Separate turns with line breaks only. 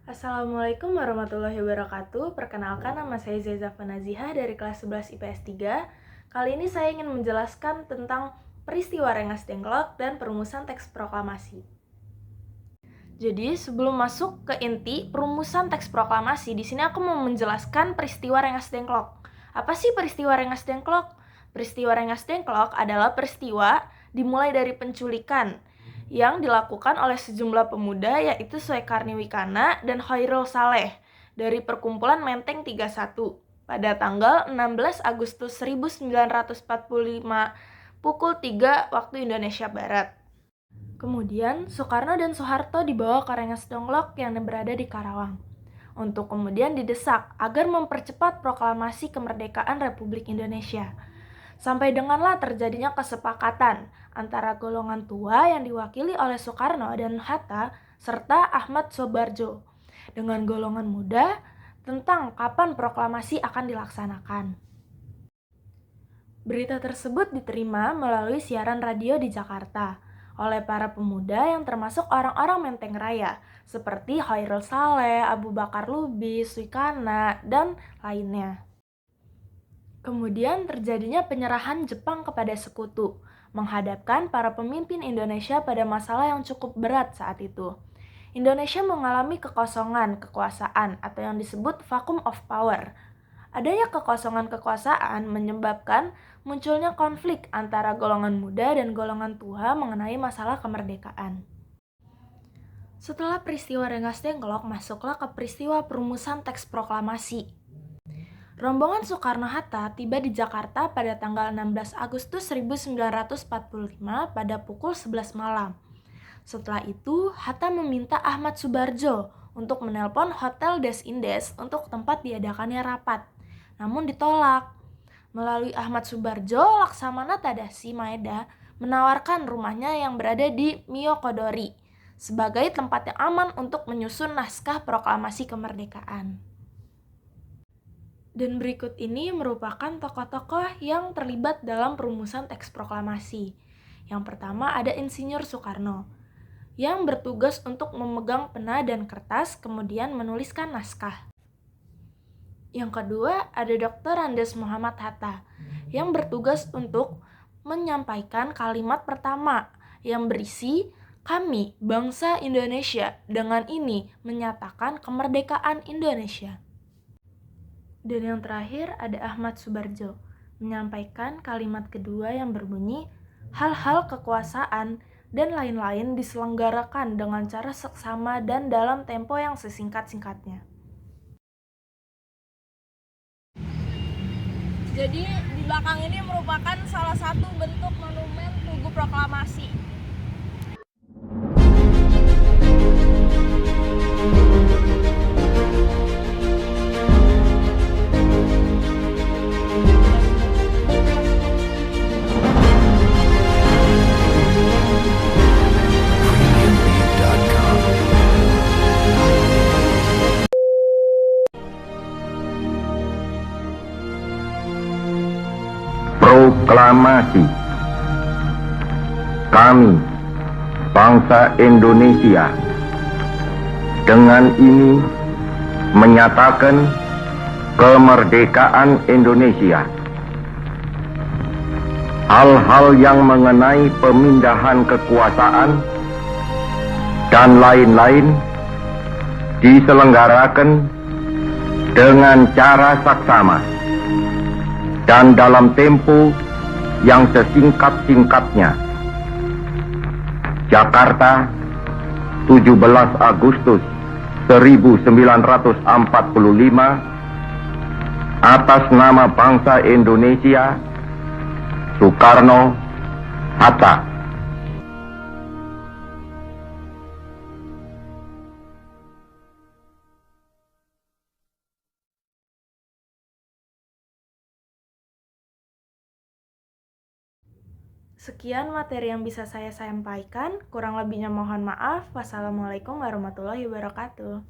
Assalamualaikum warahmatullahi wabarakatuh. Perkenalkan, nama saya Zeza Fanazihah dari kelas 11 IPS 3. Kali ini saya ingin menjelaskan tentang peristiwa Rengas Dengklok dan perumusan teks proklamasi. Jadi, sebelum masuk ke inti perumusan teks proklamasi, di sini aku mau menjelaskan peristiwa Rengas Dengklok. Apa sih peristiwa Rengas Dengklok? Peristiwa Rengas Dengklok adalah peristiwa dimulai dari penculikan yang dilakukan oleh sejumlah pemuda, yaitu Soekarni Wikana dan Khairul Saleh dari Perkumpulan Menteng 31 pada tanggal 16 Agustus 1945 pukul 3 waktu Indonesia Barat. Kemudian, Soekarno dan Soeharto dibawa ke Rengas Dengklok yang berada di Karawang untuk kemudian didesak agar mempercepat proklamasi kemerdekaan Republik Indonesia. Sampai denganlah terjadinya kesepakatan antara golongan tua yang diwakili oleh Soekarno dan Hatta serta Ahmad Soebardjo dengan golongan muda tentang kapan proklamasi akan dilaksanakan. Berita tersebut diterima melalui siaran radio di Jakarta oleh para pemuda yang termasuk orang-orang Menteng Raya seperti Khairul Saleh, Abu Bakar Lubis, Wikana, dan lainnya. Kemudian terjadinya penyerahan Jepang kepada sekutu, menghadapkan para pemimpin Indonesia pada masalah yang cukup berat saat itu. Indonesia mengalami kekosongan kekuasaan atau yang disebut vacuum of power. Adanya kekosongan kekuasaan menyebabkan munculnya konflik antara golongan muda dan golongan tua mengenai masalah kemerdekaan. Setelah peristiwa Rengas Dengklok, masuklah ke peristiwa perumusan teks proklamasi. Rombongan Soekarno-Hatta tiba di Jakarta pada tanggal 16 Agustus 1945 pada pukul 11 malam. Setelah itu, Hatta meminta Ahmad Soebardjo untuk menelpon Hotel Des Indes untuk tempat diadakannya rapat. Namun ditolak. Melalui Ahmad Soebardjo, Laksamana Tadasi Maeda menawarkan rumahnya yang berada di Myokodori sebagai tempat yang aman untuk menyusun naskah proklamasi kemerdekaan. Dan berikut ini merupakan tokoh-tokoh yang terlibat dalam perumusan teks proklamasi. Yang pertama ada Insinyur Soekarno, yang bertugas untuk memegang pena dan kertas kemudian menuliskan naskah. Yang kedua ada Dr. Andes Muhammad Hatta, yang bertugas untuk menyampaikan kalimat pertama yang berisi "Kami, bangsa Indonesia, dengan ini menyatakan kemerdekaan Indonesia." Dan yang terakhir ada Ahmad Soebardjo, menyampaikan kalimat kedua yang berbunyi, "Hal-hal kekuasaan dan lain-lain diselenggarakan dengan cara seksama dan dalam tempo yang sesingkat-singkatnya."
Jadi di belakang ini merupakan salah satu bentuk monumen Tugu Proklamasi.
Proklamasi. Kami, bangsa Indonesia, dengan ini menyatakan kemerdekaan Indonesia. Hal-hal yang mengenai pemindahan kekuasaan dan lain-lain diselenggarakan dengan cara saksama dan dalam tempo yang sesingkat-singkatnya. Jakarta, 17 Agustus 1945, atas nama bangsa Indonesia, Soekarno, Hatta.
Sekian materi yang bisa saya sampaikan, kurang lebihnya mohon maaf. Wassalamualaikum warahmatullahi wabarakatuh.